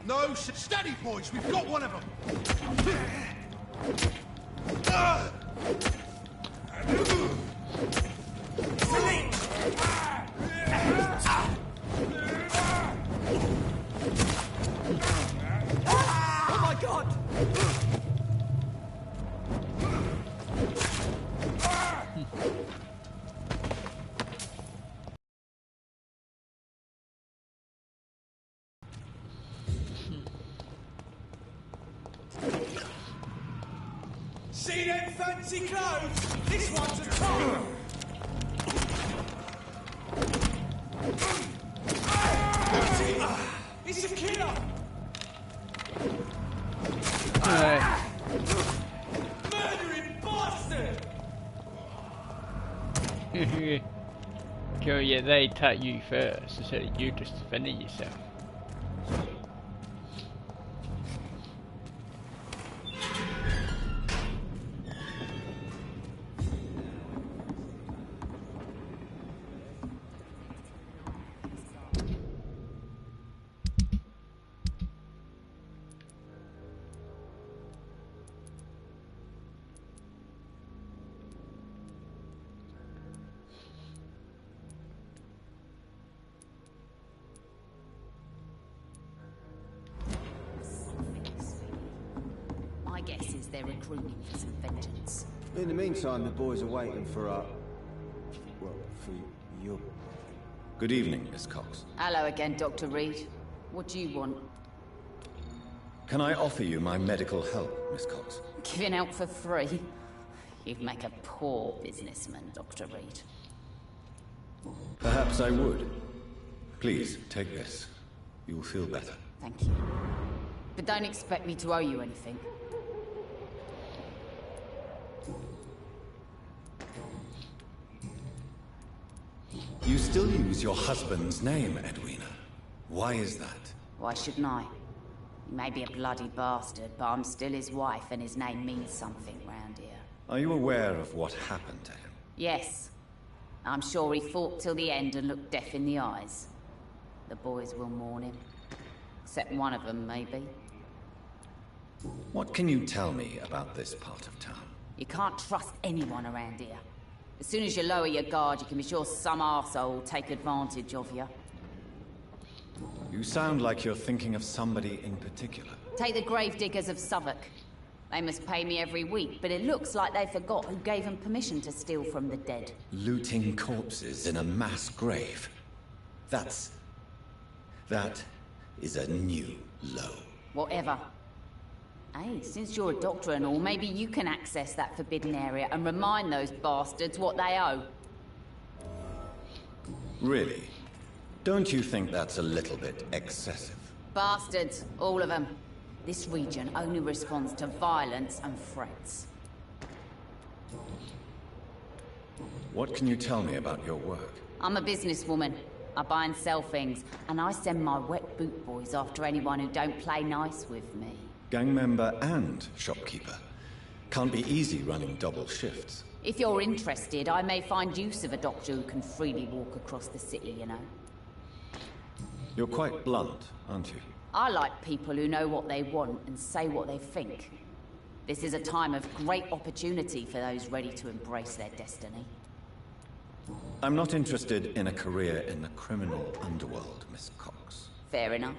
No, steady, boys. We've got one of them. Oh my God! See them fancy clothes? This one's a top! It's a killer! Murdering bastard! Go, yeah, they attack you first instead of you just defending yourself. My guess is they're recruiting for some vengeance. In the meantime, the boys are waiting for well, for your... Good evening, Miss Cox. Hello again, Dr. Reed. What do you want? Can I offer you my medical help, Miss Cox? Giving out for free? You'd make a poor businessman, Dr. Reed. Perhaps I would. Please, take this. You'll feel better. Thank you. But don't expect me to owe you anything. You still use your husband's name, Edwina. Why is that? Why shouldn't I? He may be a bloody bastard, but I'm still his wife and his name means something round here. Are you aware of what happened to him? Yes. I'm sure he fought till the end and looked death in the eyes. The boys will mourn him. Except one of them, maybe. What can you tell me about this part of town? You can't trust anyone around here. As soon as you lower your guard, you can be sure some arsehole will take advantage of you. You sound like you're thinking of somebody in particular. Take the gravediggers of Southwark. They must pay me every week, but it looks like they forgot who gave them permission to steal from the dead. Looting corpses in a mass grave. That is a new low. Whatever. Hey, since you're a doctor and all, maybe you can access that forbidden area and remind those bastards what they owe. Really? Don't you think that's a little bit excessive? Bastards, all of them. This region only responds to violence and threats. What can you tell me about your work? I'm a businesswoman. I buy and sell things, and I send my wet boot boys after anyone who don't play nice with me. Gang member and shopkeeper. Can't be easy running double shifts. If you're interested, I may find use of a doctor who can freely walk across the city, you know. You're quite blunt, aren't you? I like people who know what they want and say what they think. This is a time of great opportunity for those ready to embrace their destiny. I'm not interested in a career in the criminal underworld, Miss Cox. Fair enough.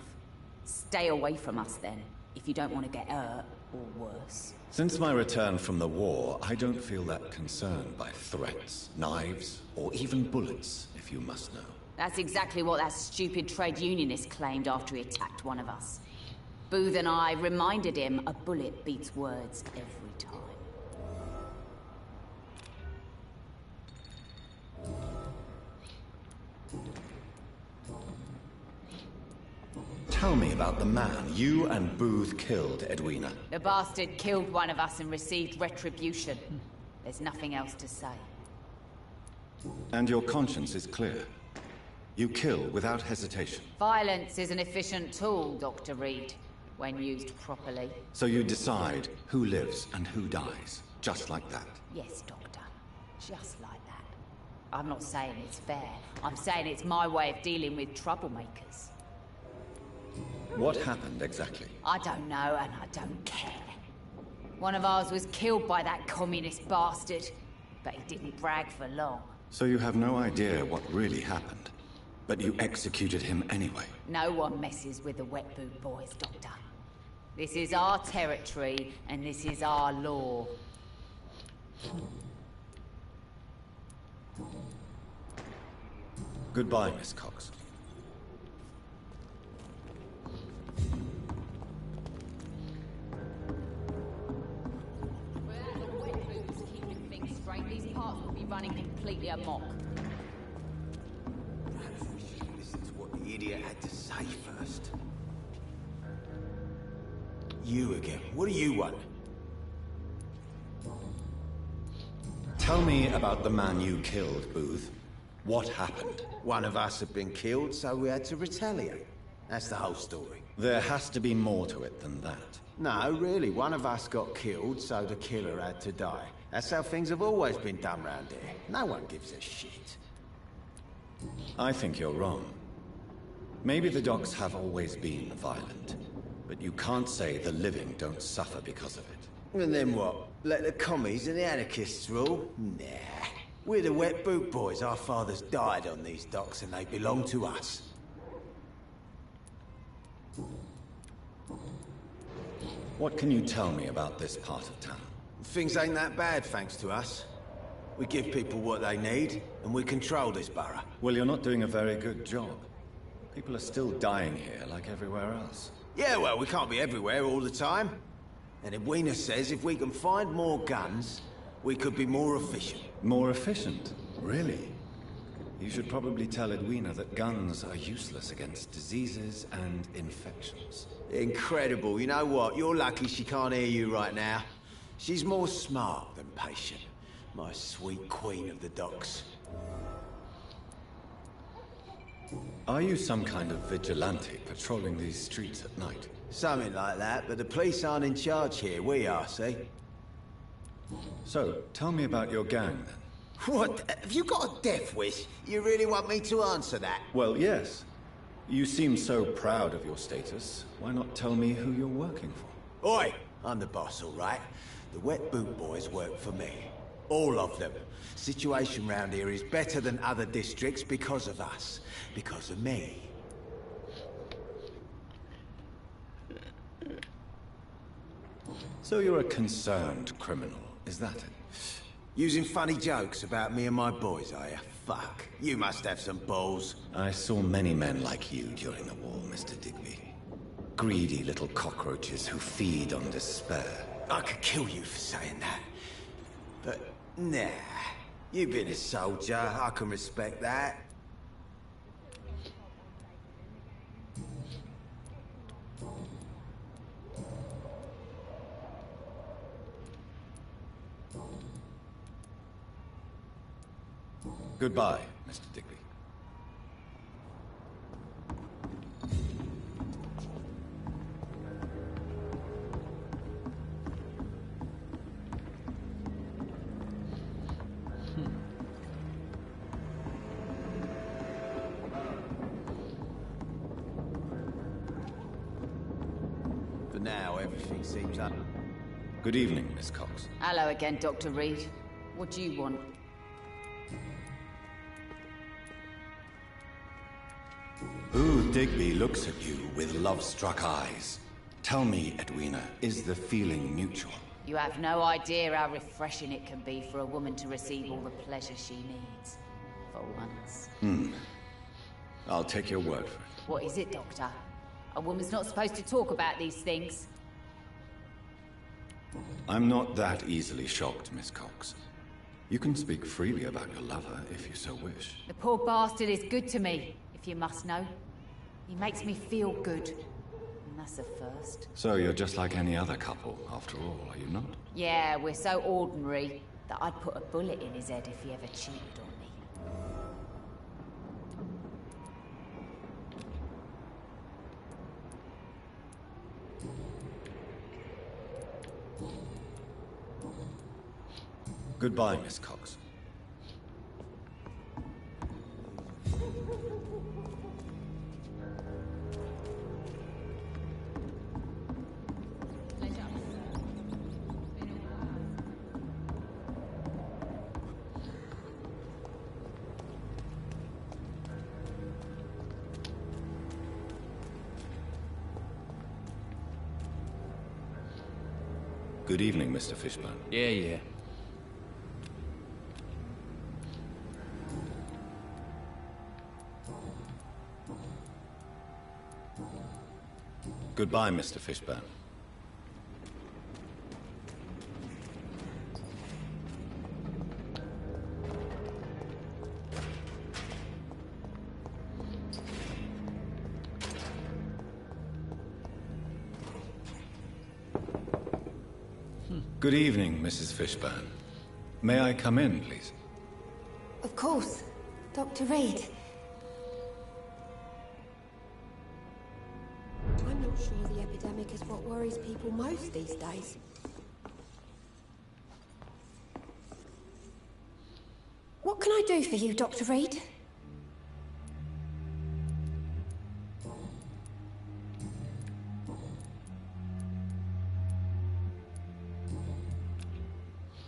Stay away from us then, if you don't want to get hurt, or worse. Since my return from the war, I don't feel that concerned by threats, knives, or even bullets, if you must know. That's exactly what that stupid trade unionist claimed after he attacked one of us. Booth and I reminded him a bullet beats words every time. Tell me about the man you and Booth killed, Edwina. The bastard killed one of us and received retribution. There's nothing else to say. And your conscience is clear. You kill without hesitation. Violence is an efficient tool, Dr. Reed, when used properly. So you decide who lives and who dies, just like that. Yes, Doctor. Just like that. I'm not saying it's fair. I'm saying it's my way of dealing with troublemakers. What happened exactly? I don't know, and I don't care. One of ours was killed by that communist bastard, but he didn't brag for long. So you have no idea what really happened, but you executed him anyway. No one messes with the Wet Boot Boys, Doctor. This is our territory, and this is our law. Goodbye, Miss Cox. These parts will be running completely amok. Perhaps we should listen to what the idiot had to say first. You again. What do you want? Tell me about the man you killed, Booth. What happened? One of us had been killed, so we had to retaliate. That's the whole story. There has to be more to it than that. No, really. One of us got killed, so the killer had to die. That's how things have always been done round here. No one gives a shit. I think you're wrong. Maybe the docks have always been violent, but you can't say the living don't suffer because of it. And then what? Let the commies and the anarchists rule? Nah. We're the Wet Boot Boys. Our fathers died on these docks and they belong to us. What can you tell me about this part of town? Things ain't that bad, thanks to us. We give people what they need, and we control this borough. Well, you're not doing a very good job. People are still dying here, like everywhere else. Yeah, well, we can't be everywhere all the time. And Edwina says if we can find more guns, we could be more efficient. More efficient? Really? You should probably tell Edwina that guns are useless against diseases and infections. Incredible. You know what? You're lucky she can't hear you right now. She's more smart than patient. My sweet queen of the docks. Are you some kind of vigilante patrolling these streets at night? Something like that, but the police aren't in charge here. We are, see? So, tell me about your gang, then. What? Have you got a death wish? You really want me to answer that? Well, yes. You seem so proud of your status. Why not tell me who you're working for? Oi! I'm the boss, all right? The Wet Boot Boys work for me. All of them. Situation round here is better than other districts because of us. Because of me. So you're a concerned criminal, is that it? Using funny jokes about me and my boys, are you? Fuck. You must have some balls. I saw many men like you during the war, Mr. Digby. Greedy little cockroaches who feed on despair. I could kill you for saying that. But, nah. You've been a soldier. I can respect that. Goodbye, Mr. Digby. For now, everything seems up. Good evening, Miss Cox. Hello again, Dr. Reed. What do you want? Ooh, Digby looks at you with love-struck eyes. Tell me, Edwina, is the feeling mutual? You have no idea how refreshing it can be for a woman to receive all the pleasure she needs. For once. I'll take your word for it. What is it, Doctor? A woman's not supposed to talk about these things. I'm not that easily shocked, Miss Cox. You can speak freely about your lover, if you so wish. The poor bastard is good to me, if you must know. He makes me feel good. And that's a first. So you're just like any other couple, after all, are you not? Yeah, we're so ordinary that I'd put a bullet in his head if he ever cheated on me. Goodbye, Miss Cox. Good evening, Mr. Fishburne. Yeah. Goodbye, Mr. Fishburne. Good evening, Mrs. Fishburne. May I come in, please? Of course. Dr. Reed. I'm not sure the epidemic is what worries people most these days. What can I do for you, Dr. Reed?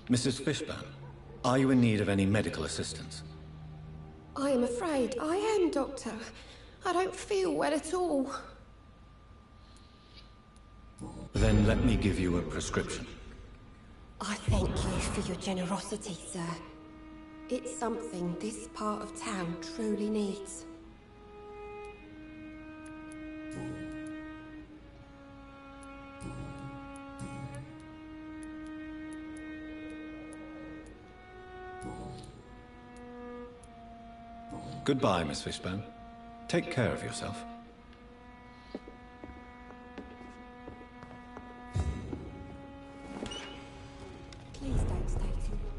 Mrs. Fishburne, are you in need of any medical assistance? I am afraid I am, Doctor. I don't feel well at all. Then let me give you a prescription. I thank you for your generosity, sir. It's something this part of town truly needs. Goodbye, Miss Fishburne. Take care of yourself. Please don't stay too long.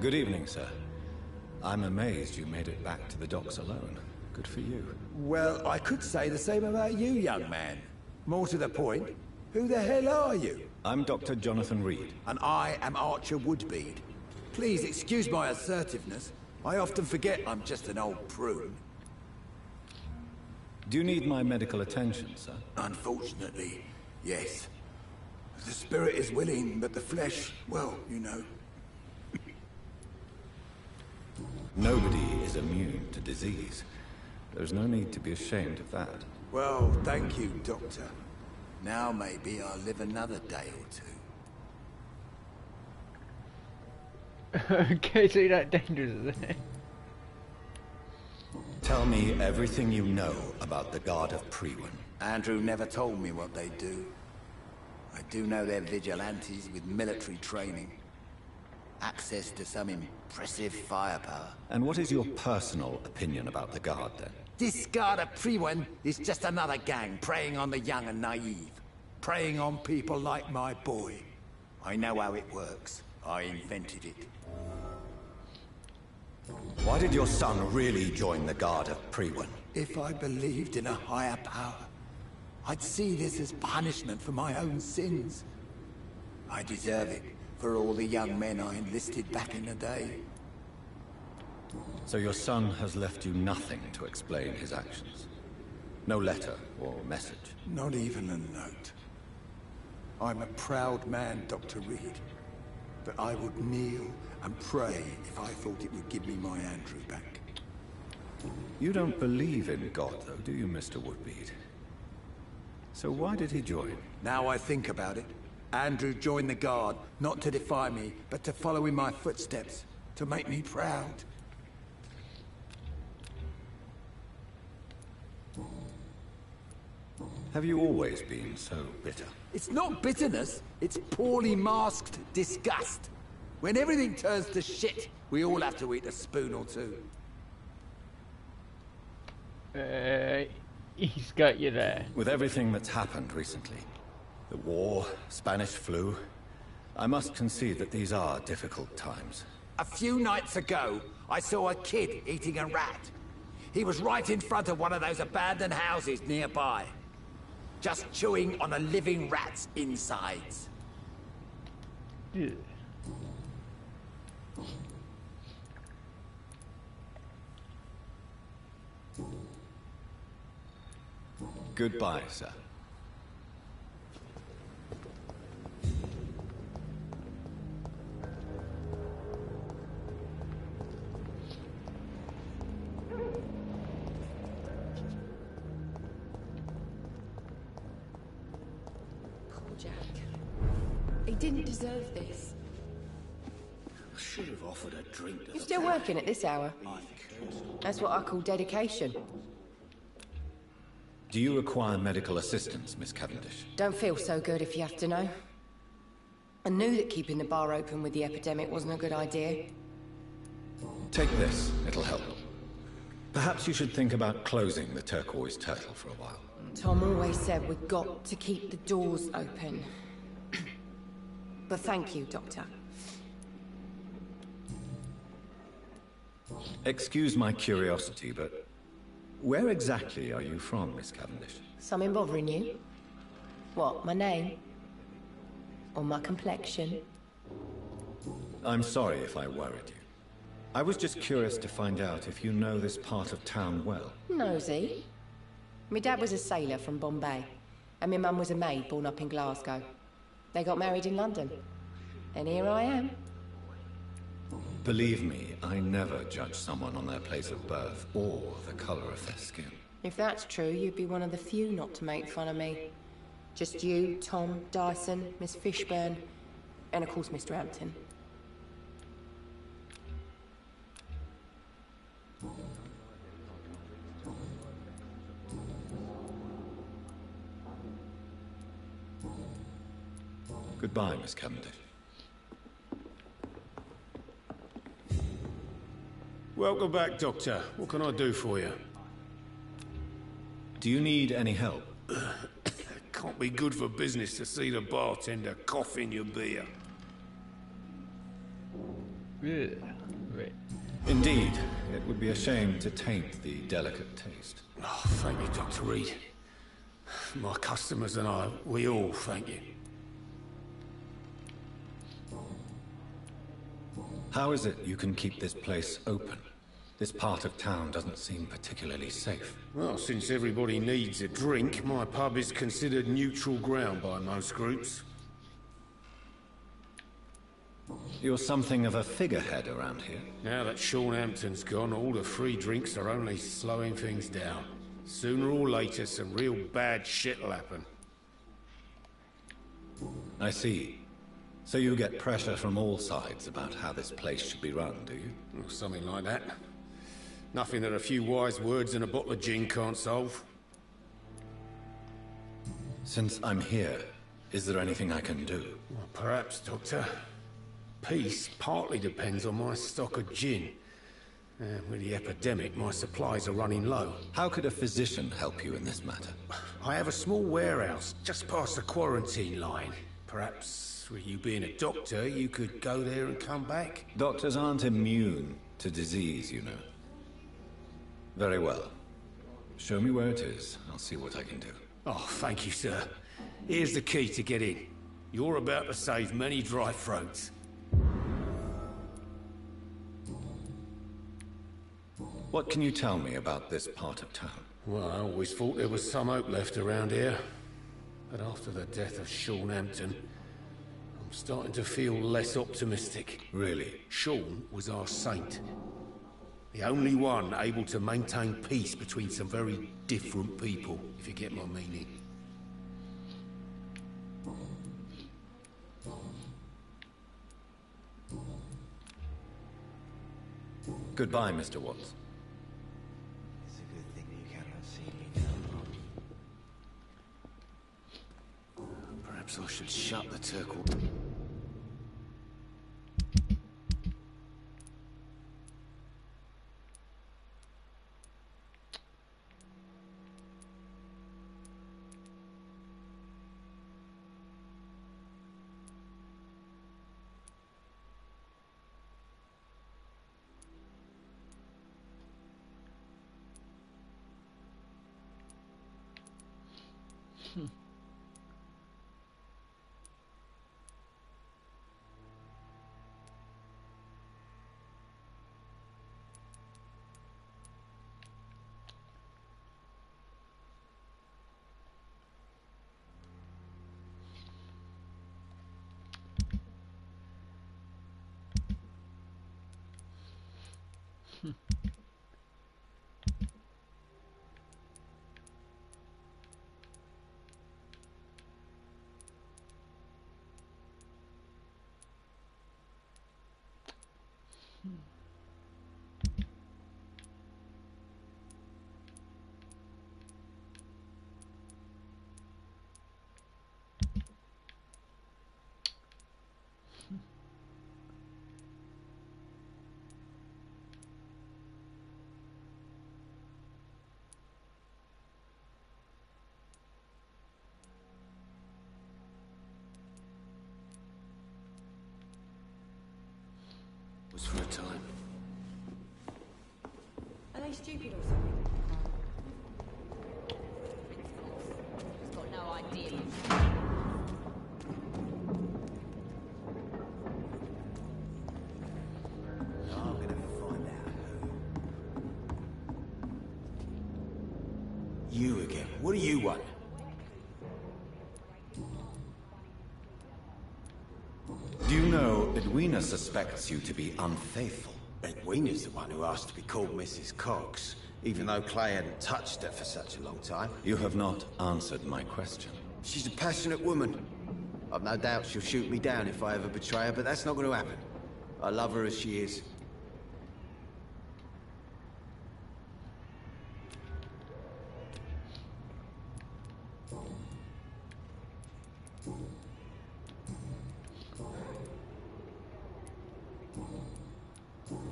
Good evening, sir. I'm amazed you made it back to the docks alone. Good for you. Well, I could say the same about you, young man. More to the point, who the hell are you? I'm Dr. Jonathan Reed. And I am Archer Woodbead. Please excuse my assertiveness. I often forget I'm just an old prune. Do you need my medical attention, sir? Unfortunately, yes. The spirit is willing, but the flesh, well, you know. Nobody is immune to disease. There's no need to be ashamed of that. Well, thank you, Doctor. Now maybe I'll live another day or two. Okay, so you're not dangerous, is it? Tell me everything you know about the Guard of Priwen. Andrew never told me what they do. I do know they're vigilantes with military training. Access to some impressive firepower. And what is your personal opinion about the Guard, then? This Guard of Priwen is just another gang preying on the young and naive. Preying on people like my boy. I know how it works. I invented it. Why did your son really join the Guard of Priwen? If I believed in a higher power, I'd see this as punishment for my own sins. I deserve it for all the young men I enlisted back in the day. So your son has left you nothing to explain his actions? No letter or message? Not even a note. I'm a proud man, Dr. Reed. But I would kneel and pray if I thought it would give me my Andrew back. You don't believe in God, though, do you, Mr. Woodbead? So why did he join? Now I think about it, Andrew joined the Guard, not to defy me, but to follow in my footsteps, to make me proud. Have you always been so bitter? It's not bitterness, it's poorly masked disgust. When everything turns to shit, we all have to eat a spoon or two. He's got you there. With everything that's happened recently, the war, Spanish flu, I must concede that these are difficult times. A few nights ago, I saw a kid eating a rat. He was right in front of one of those abandoned houses nearby. Just chewing on a living rat's insides. Ew. Goodbye, sir. Jack. He didn't deserve this. I should have offered a drink to You still working at this hour? That's what I call dedication. Do you require medical assistance, Miss Cavendish? Don't feel so good if you have to know. I knew that keeping the bar open with the epidemic wasn't a good idea. Take this, it'll help. Perhaps you should think about closing the Turquoise Turtle for a while. Tom always said we've got to keep the doors open. But thank you, Doctor. Excuse my curiosity, but where exactly are you from, Miss Cavendish? Something bothering you? What, my name? Or my complexion? I'm sorry if I worried you. I was just curious to find out if you know this part of town well. Nosy. My dad was a sailor from Bombay, and my mum was a maid born up in Glasgow. They got married in London. And here I am. Believe me, I never judge someone on their place of birth or the color of their skin. If that's true, you'd be one of the few not to make fun of me. Just you, Tom, Dyson, Miss Fishburne, and of course Mr. Hampton. Goodbye, Miss Cavendish. Welcome back, Doctor. What can I do for you? Do you need any help? Can't be good for business to see the bartender cough in your beer. Yeah. Right. Indeed. It would be a shame to taint the delicate taste. Oh, thank you, Dr. Reed. My customers and I, we all thank you. How is it you can keep this place open? This part of town doesn't seem particularly safe. Well, since everybody needs a drink, my pub is considered neutral ground by most groups. You're something of a figurehead around here. Now that Sean Hampton's gone, all the free drinks are only slowing things down. Sooner or later, some real bad shit'll happen. I see. So you get pressure from all sides about how this place should be run, do you? Or something like that. Nothing that a few wise words and a bottle of gin can't solve. Since I'm here, is there anything I can do? Well, perhaps, Doctor. Peace partly depends on my stock of gin. With the epidemic, my supplies are running low. How could a physician help you in this matter? I have a small warehouse just past the quarantine line. Perhaps, with you being a doctor, you could go there and come back? Doctors aren't immune To disease, you know. Very well. Show me where it is. I'll see what I can do. Oh, thank you, sir. Here's the key to get in. You're about to save many dry throats. What can you tell me about this part of town? Well, I always thought there was some hope left around here. But after the death of Sean Hampton, I'm starting to feel less optimistic. Really? Sean was our saint. The only one able to maintain peace between some very different people, if you get my meaning. Goodbye, Mr. Watts. It's a good thing you cannot see me now. Perhaps I should shut the turtle. Was for a time. Are they stupid or something? He's got no idea. I'm gonna find out who. You again. What do you want? Do you know Edwina suspects you to be unfaithful? Edwina's the one who asked to be called Mrs. Cox, even though Clay hadn't touched her for such a long time. You have not answered my question. She's a passionate woman. I've no doubt she'll shoot me down if I ever betray her, but that's not going to happen. I love her as she is.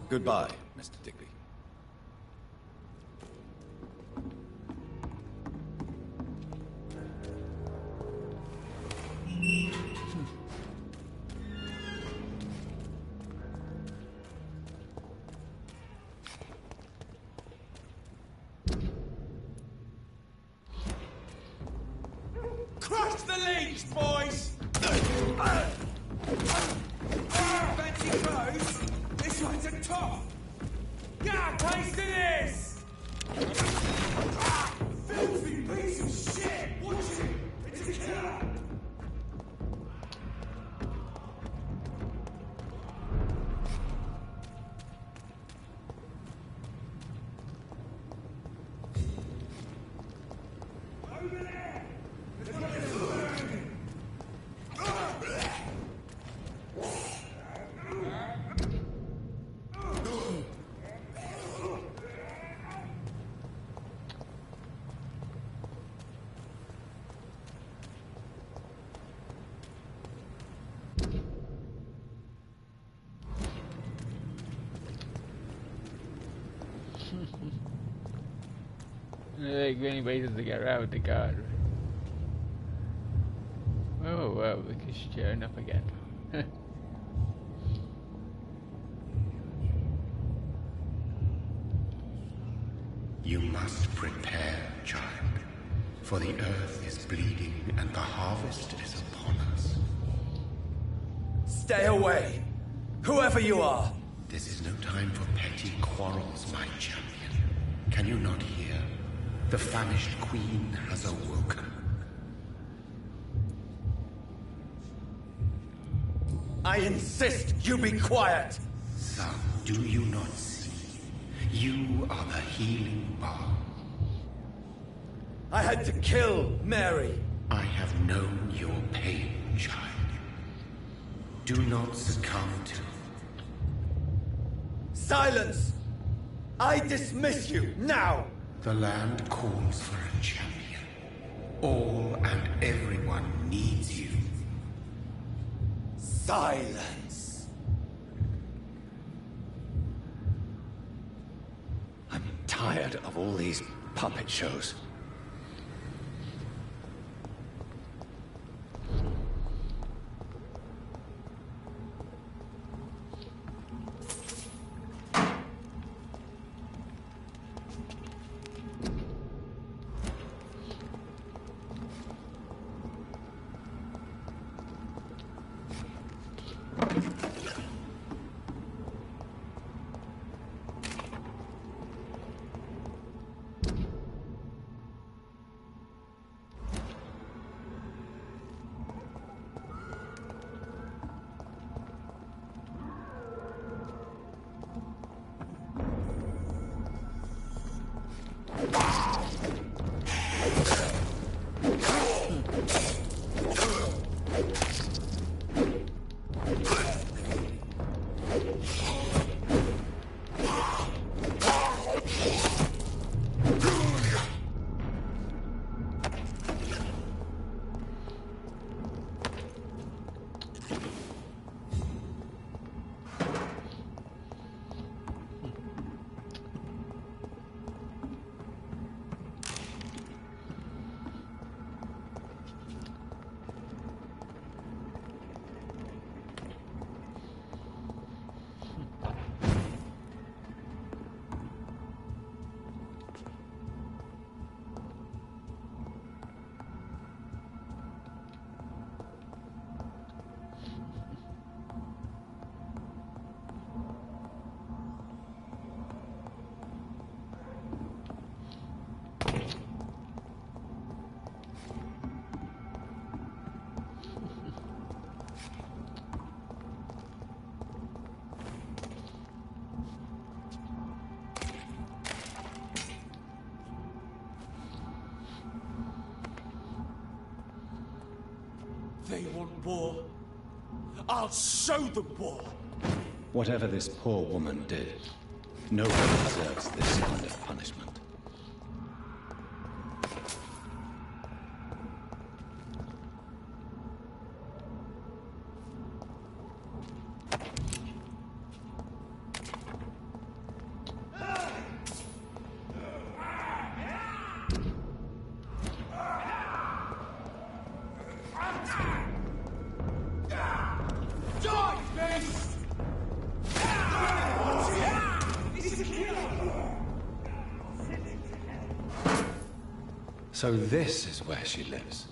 Goodbye, Mr. Digby. Crush the leech, boys! Fancy clothes? This one's a top! Get a taste of this! Filthy piece of shit! Watch it! It's a killer! Over there! They've got this burning! Like many ways to get around the guard. Oh well, we can turn up again. You must prepare, child, for the earth is bleeding and the harvest is upon us. Stay away, whoever you are. This is no time for petty quarrels, my champion. Can you not hear? The famished queen has awoken. I insist you be quiet! Son, do you not see? You are the healing balm. I had to kill Mary. I have known your pain, child. Do not succumb to it. Silence! I dismiss you, now! The land calls for a champion. All and everyone needs you. Silence! I'm tired of all these puppet shows. They want war. I'll show them war. Whatever this poor woman did, no one deserves this kind of punishment. So this is where she lives.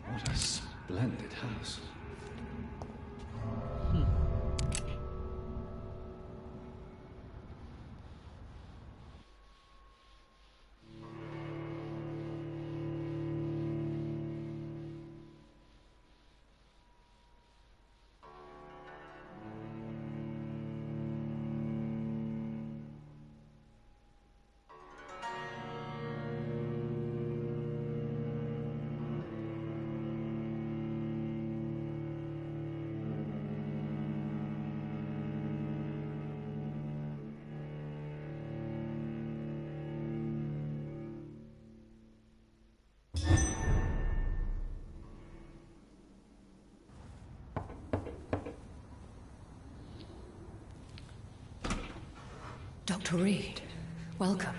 What a splendid house. Dr. Reed, welcome.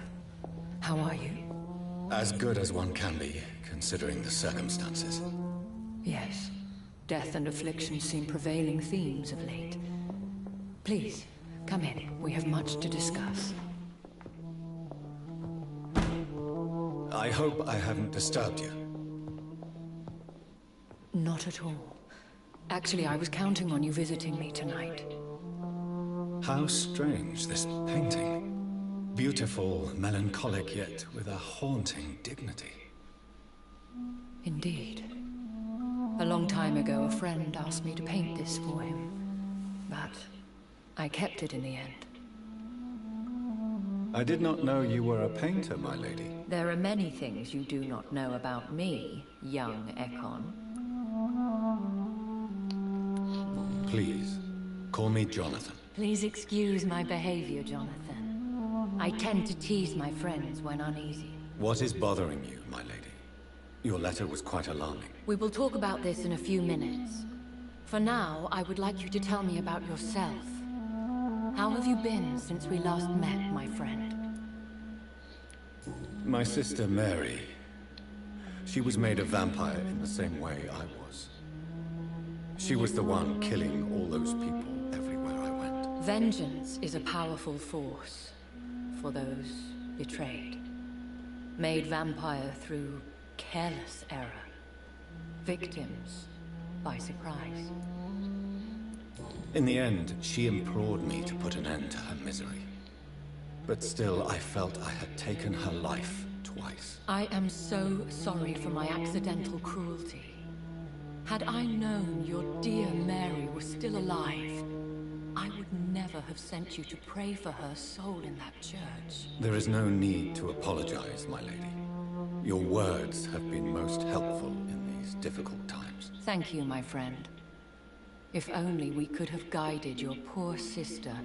How are you? As good as one can be, considering the circumstances. Yes. Death and affliction seem prevailing themes of late. Please, come in. We have much to discuss. I hope I haven't disturbed you. Not at all. Actually, I was counting on you visiting me tonight. How strange, this painting. Beautiful, melancholic, yet with a haunting dignity. Indeed. A long time ago, a friend asked me to paint this for him. But I kept it in the end. I did not know you were a painter, my lady. There are many things you do not know about me, young Ekon. Please, call me Jonathan. Please excuse my behavior, Jonathan. I tend to tease my friends when uneasy. What is bothering you, my lady? Your letter was quite alarming. We will talk about this in a few minutes. For now, I would like you to tell me about yourself. How have you been since we last met, my friend? My sister Mary. She was made a vampire in the same way I was. She was the one killing all those people everywhere I went. Vengeance is a powerful force for those betrayed. Made vampire through careless error. Victims by surprise. In the end, she implored me to put an end to her misery. But still, I felt I had taken her life twice. I am so sorry for my accidental cruelty. Had I known your dear Mary was still alive, I would never have sent you to pray for her soul in that church. There is no need to apologize, my lady. Your words have been most helpful in these difficult times. Thank you, my friend. If only we could have guided your poor sister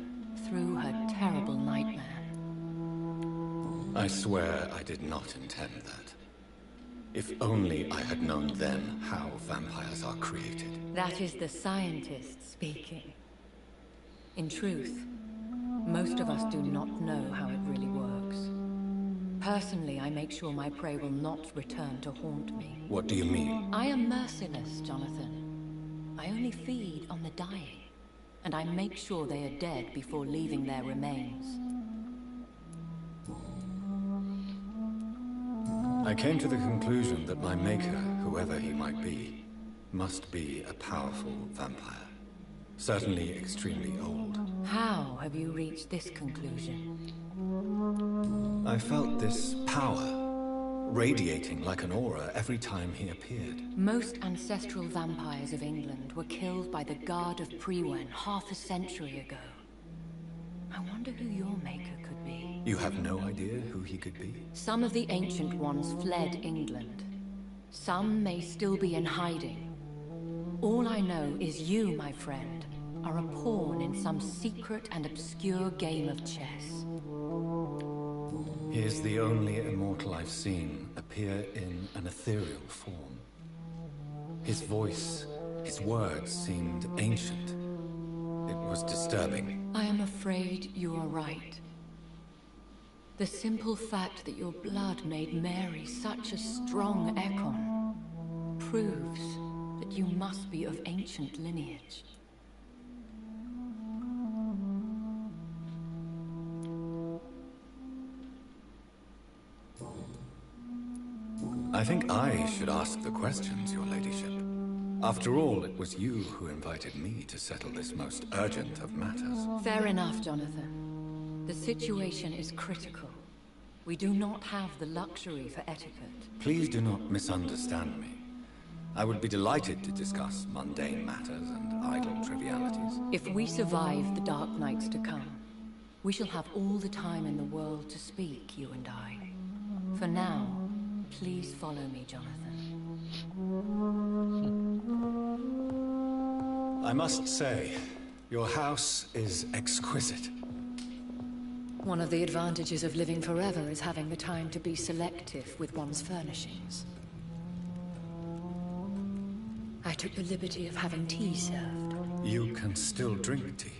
through her terrible nightmare. I swear I did not intend that. If only I had known then how vampires are created. That is the scientist speaking. In truth, most of us do not know how it really works. Personally, I make sure my prey will not return to haunt me. What do you mean? I am merciless, Jonathan. I only feed on the dying, and I make sure they are dead before leaving their remains. I came to the conclusion that my maker, whoever he might be, must be a powerful vampire. Certainly extremely old. How have you reached this conclusion? I felt this power radiating like an aura every time he appeared. Most ancestral vampires of England were killed by the Guard of Priwen half a century ago. I wonder who your maker could be. You have no idea who he could be? Some of the ancient ones fled England. Some may still be in hiding. All I know is you, my friend, are a pawn in some secret and obscure game of chess. He is the only immortal I've seen appear in an ethereal form. His voice, his words seemed ancient. It was disturbing. I am afraid you are right. The simple fact that your blood made Mary such a strong Ekon proves that you must be of ancient lineage. I think I should ask the questions, your ladyship. After all, it was you who invited me to settle this most urgent of matters. Fair enough, Jonathan. The situation is critical. We do not have the luxury for etiquette. Please do not misunderstand me. I would be delighted to discuss mundane matters and idle trivialities. If we survive the dark nights to come, we shall have all the time in the world to speak, you and I. For now, please follow me, Jonathan. I must say, your house is exquisite. One of the advantages of living forever is having the time to be selective with one's furnishings. I took the liberty of having tea served. You can still drink tea.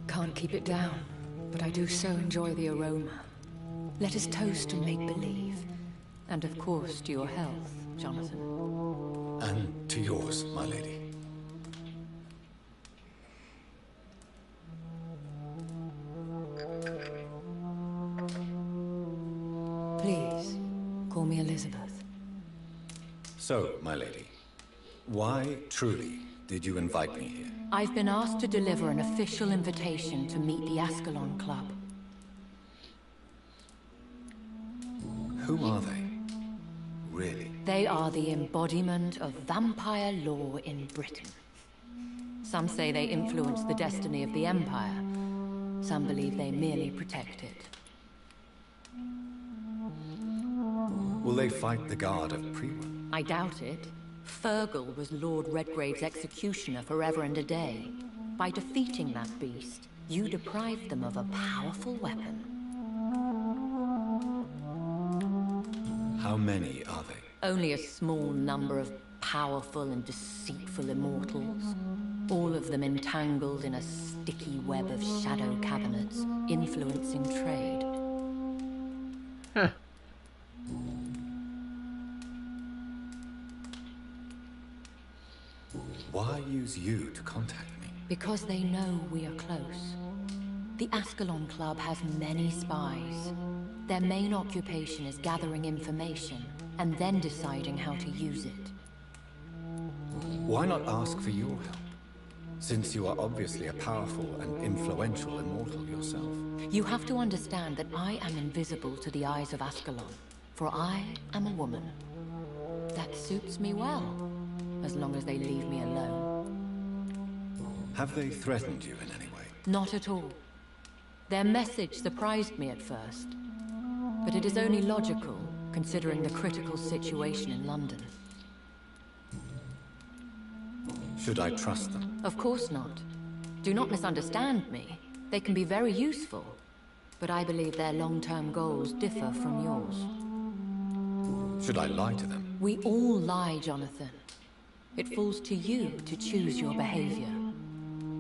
Can't keep it down, but I do so enjoy the aroma. Let us toast to make-believe. And of course, to your health, Jonathan. And to yours, my lady. Please, Call me Elizabeth. So, my lady, why, truly, did you invite me here? I've been asked to deliver an official invitation to meet the Ascalon Club. Who are they? Really? They are the embodiment of vampire law in Britain. Some say they influence the destiny of the Empire. Some believe they merely protect it. Will they fight the guard of Priwen? I doubt it. Fergal was Lord Redgrave's executioner forever and a day. By defeating that beast, you deprived them of a powerful weapon. How many are they? Only a small number of powerful and deceitful immortals. All of them entangled in a sticky web of shadow cabinets, influencing trade. Huh. Why use you to contact me? Because they know we are close. The Ascalon Club has many spies. Their main occupation is gathering information, and then deciding how to use it. Why not ask for your help? Since you are obviously a powerful and influential immortal yourself. You have to understand that I am invisible to the eyes of Ascalon, for I am a woman. That suits me well, as long as they leave me alone. Have they threatened you in any way? Not at all. Their message surprised me at first, but it is only logical, considering the critical situation in London. Should I trust them? Of course not. Do not misunderstand me. They can be very useful, but I believe their long-term goals differ from yours. Should I lie to them? We all lie, Jonathan. It falls to you to choose your behavior.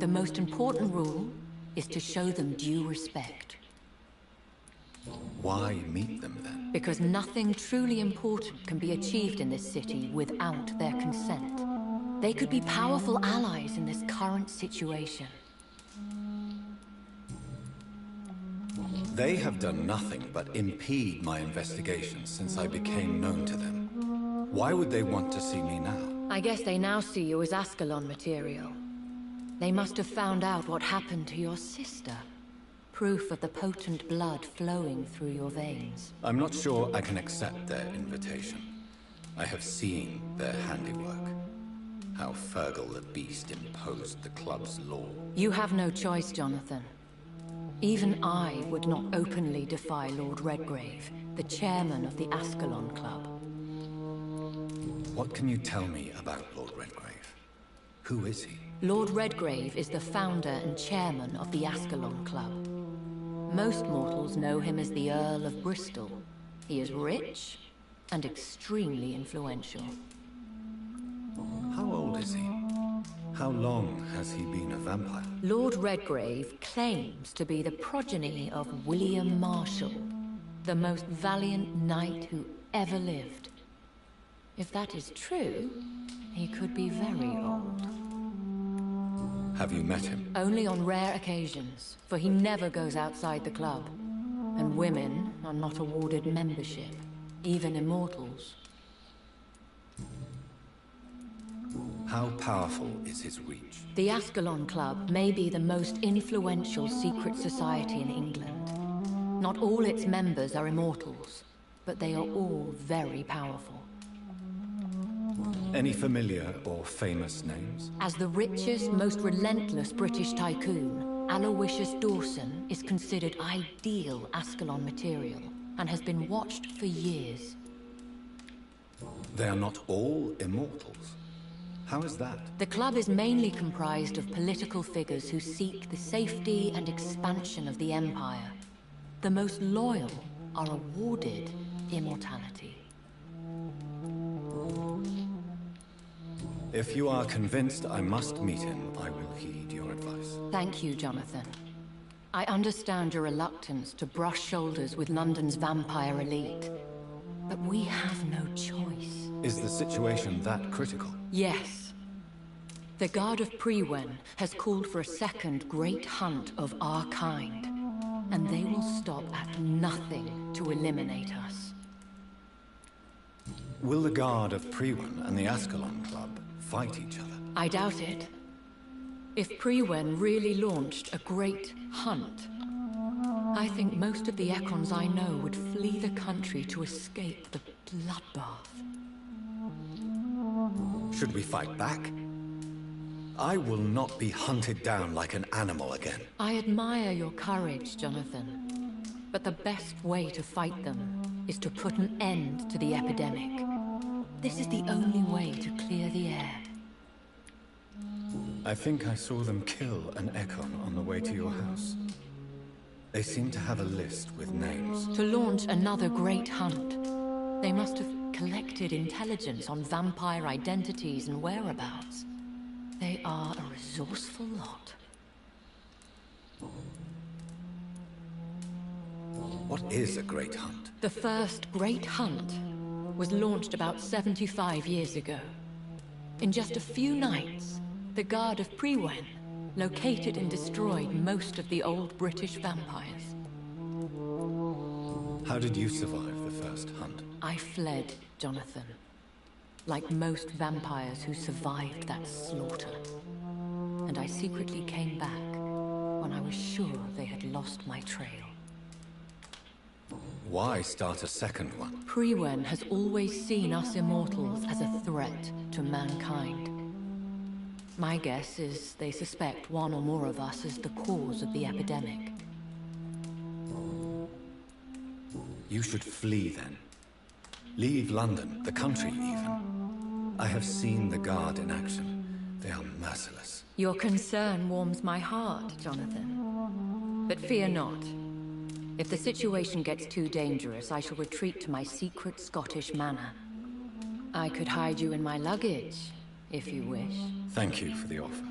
The most important rule is to show them due respect. Why meet them then? Because nothing truly important can be achieved in this city without their consent. They could be powerful allies in this current situation. They have done nothing but impede my investigations since I became known to them. Why would they want to see me now? I guess they now see you as Ascalon material. They must have found out what happened to your sister. Proof of the potent blood flowing through your veins. I'm not sure I can accept their invitation. I have seen their handiwork. How Fergal the Beast imposed the club's law. You have no choice, Jonathan. Even I would not openly defy Lord Redgrave, the chairman of the Ascalon Club. What can you tell me about Lord Redgrave? Who is he? Lord Redgrave is the founder and chairman of the Ascalon Club. Most mortals know him as the Earl of Bristol. He is rich and extremely influential. How old is he? How long has he been a vampire? Lord Redgrave claims to be the progeny of William Marshall, the most valiant knight who ever lived. If that is true, he could be very old. Have you met him? Only on rare occasions, for he never goes outside the club. And women are not awarded membership, even immortals. How powerful is his reach? The Ascalon Club may be the most influential secret society in England. Not all its members are immortals, but they are all very powerful. Any familiar or famous names? As the richest, most relentless British tycoon, Aloysius Dawson is considered ideal Ascalon material and has been watched for years. They are not all immortals. How is that? The club is mainly comprised of political figures who seek the safety and expansion of the Empire. The most loyal are awarded immortality. If you are convinced I must meet him, I will heed your advice. Thank you, Jonathan. I understand your reluctance to brush shoulders with London's vampire elite, but we have no choice. Is the situation that critical? Yes. The Guard of Priwen has called for a second great hunt of our kind, and they will stop at nothing to eliminate us. Will the Guard of Priwen and the Ascalon Club fight each other? I doubt it. If Priwen really launched a great hunt, I think most of the Ekons I know would flee the country to escape the bloodbath. Should we fight back? I will not be hunted down like an animal again. I admire your courage, Jonathan. But the best way to fight them is to put an end to the epidemic. This is the only way to clear the air. I think I saw them kill an Ekon on the way to your house. They seem to have a list with names. To launch another great hunt, they must have collected intelligence on vampire identities and whereabouts. They are a resourceful lot. What is a great hunt? The first great hunt was launched about 75 years ago. In just a few nights, the Guard of Priwen located and destroyed most of the old British vampires. How did you survive the first hunt? I fled, Jonathan. Like most vampires who survived that slaughter. And I secretly came back when I was sure they had lost my trail. Why start a second one? Priwen has always seen us immortals as a threat to mankind. My guess is they suspect one or more of us as the cause of the epidemic. You should flee then. Leave London, the country even. I have seen the Guard in action. They are merciless. Your concern warms my heart, Jonathan. But fear not. If the situation gets too dangerous, I shall retreat to my secret Scottish manor. I could hide you in my luggage, if you wish. Thank you for the offer.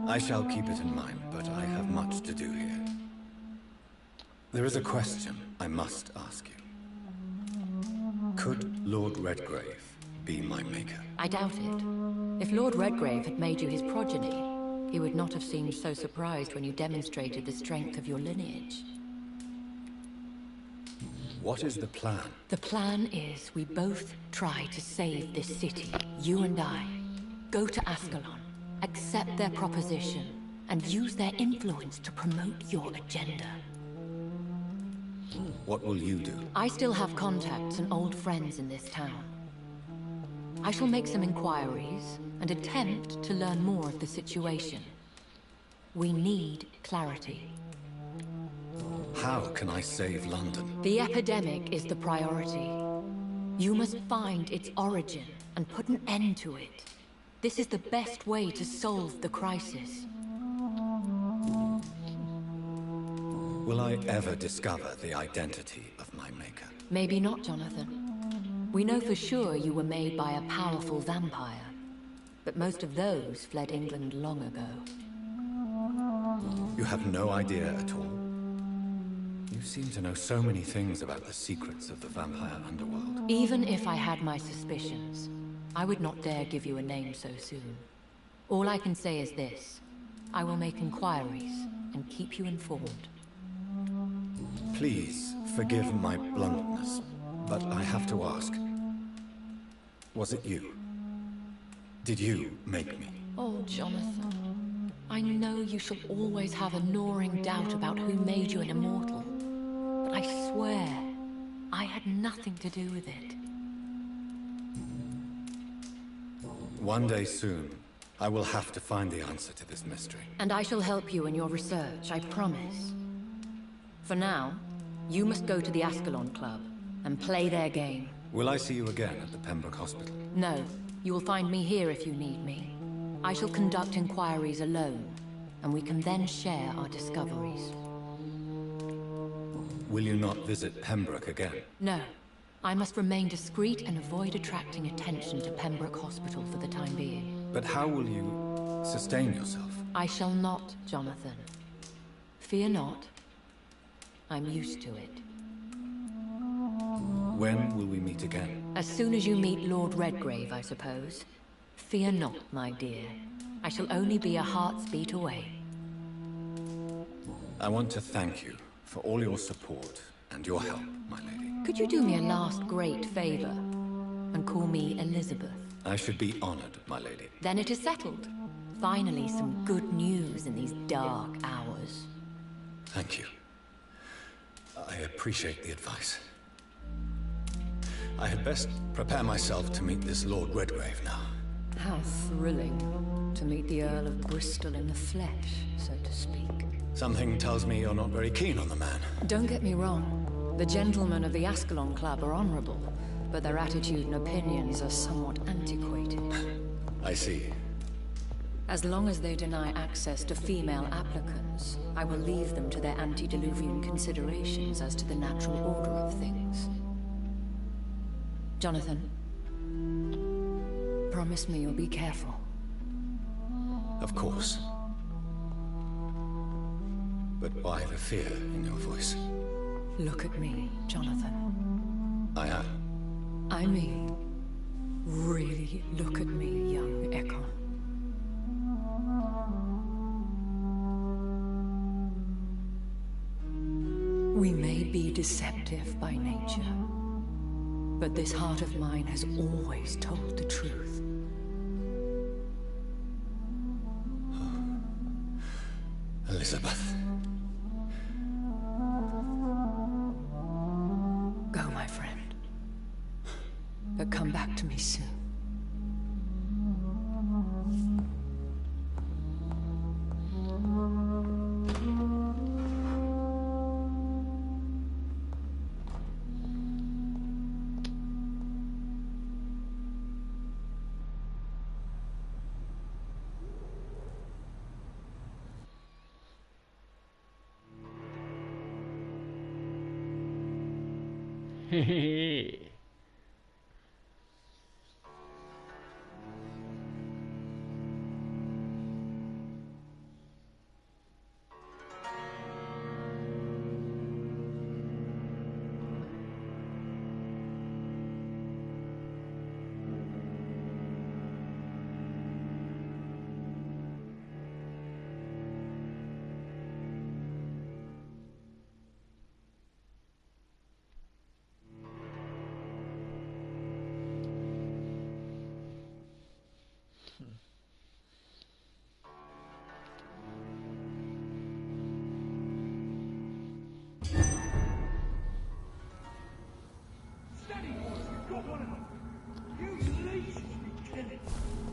I shall keep it in mind, but I have much to do here. There is a question I must ask you. Could Lord Redgrave be my maker? I doubt it. If Lord Redgrave had made you his progeny, he would not have seemed so surprised when you demonstrated the strength of your lineage. What is the plan? The plan is we both try to save this city, you and I. Go to Ascalon, accept their proposition, and use their influence to promote your agenda. What will you do? I still have contacts and old friends in this town. I shall make some inquiries and attempt to learn more of the situation. We need clarity. How can I save London? The epidemic is the priority. You must find its origin and put an end to it. This is the best way to solve the crisis. Will I ever discover the identity of my maker? Maybe not, Jonathan. We know for sure you were made by a powerful vampire. But most of those fled England long ago. You have no idea at all? You seem to know so many things about the secrets of the vampire underworld. Even if I had my suspicions, I would not dare give you a name so soon. All I can say is this. I will make inquiries and keep you informed. Please forgive my bluntness, but I have to ask. Was it you? Did you make me? Oh, Jonathan. I know you shall always have a gnawing doubt about who made you an immortal. But I swear, I had nothing to do with it. One day soon, I will have to find the answer to this mystery. And I shall help you in your research, I promise. For now, you must go to the Ascalon Club and play their game. Will I see you again at the Pembroke Hospital? No, you will find me here if you need me. I shall conduct inquiries alone, and we can then share our discoveries. Will you not visit Pembroke again? No. I must remain discreet and avoid attracting attention to Pembroke Hospital for the time being. But how will you sustain yourself? I shall not, Jonathan. Fear not. I'm used to it. When will we meet again? As soon as you meet Lord Redgrave, I suppose. Fear not, my dear. I shall only be a heart's beat away. I want to thank you for all your support and your help, my lady. Could you do me a last great favor? and call me Elizabeth. I should be honored, my lady. Then it is settled. Finally, some good news in these dark hours. Thank you. I appreciate the advice. I had best prepare myself to meet this Lord Redgrave now. How thrilling to meet the Earl of Bristol in the flesh, so to speak. Something tells me you're not very keen on the man. Don't get me wrong. The gentlemen of the Ascalon Club are honorable, but their attitude and opinions are somewhat antiquated. I see. As long as they deny access to female applicants, I will leave them to their antediluvian considerations as to the natural order of things. Jonathan, promise me you'll be careful. Of course. But why the fear in your voice? Look at me, Jonathan. I am. I mean, really look at me, young Ekon. We may be deceptive by nature, but this heart of mine has always told the truth. Elizabeth. Go, my friend. But come back to me soon. Hehehe.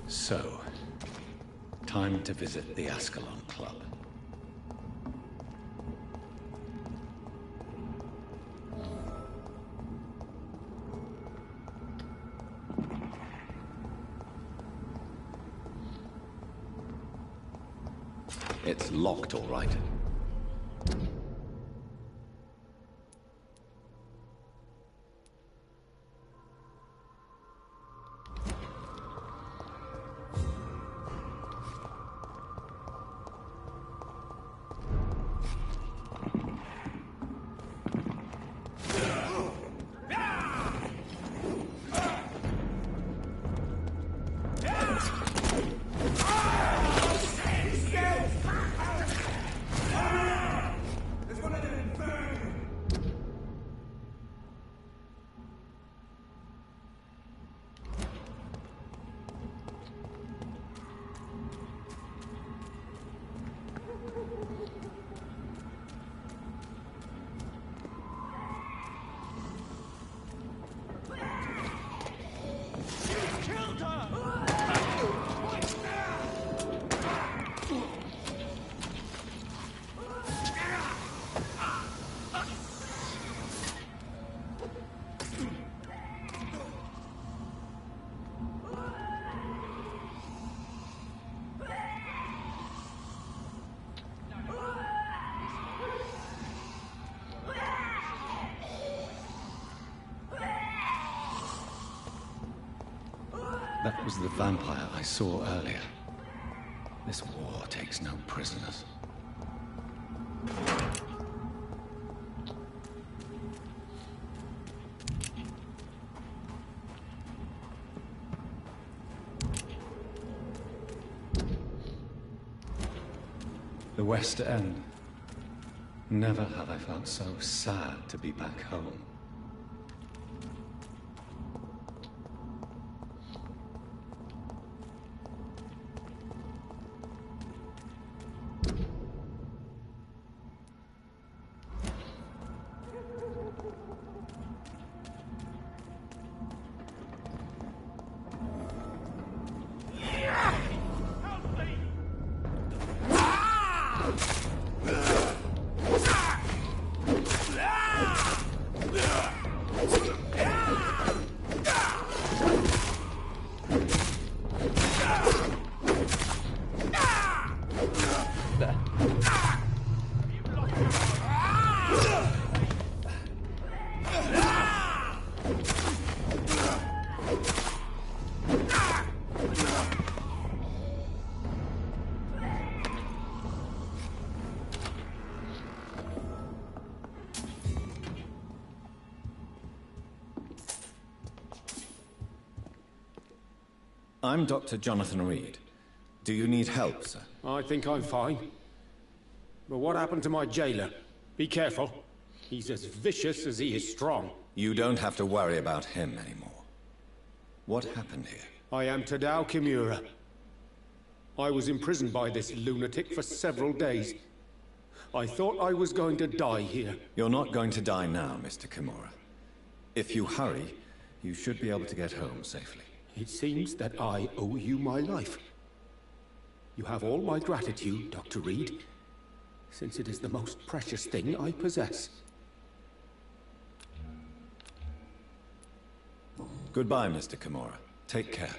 So, time to visit the Ascalon Club. It's locked, all right. That was the vampire I saw earlier. This war takes no prisoners. The West End. Never have I felt so sad to be back home. I'm Dr. Jonathan Reed. Do you need help, sir? I think I'm fine. But what happened to my jailer? Be careful. He's as vicious as he is strong. You don't have to worry about him anymore. What happened here? I am Tadao Kimura. I was imprisoned by this lunatic for several days. I thought I was going to die here. You're not going to die now, Mr. Kimura. If you hurry, you should be able to get home safely. It seems that I owe you my life. You have all my gratitude, Dr. Reed, since it is the most precious thing I possess. Goodbye, Mr. Kimura. Take care.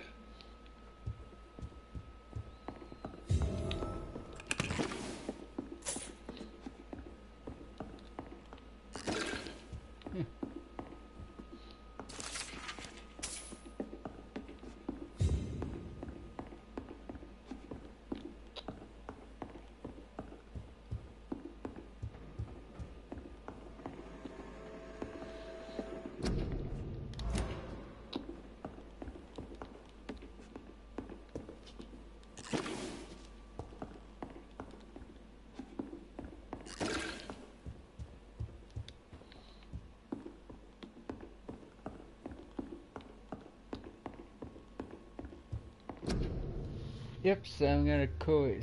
Yep, so I'm gonna call it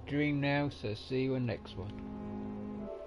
stream now, so see you in the next one.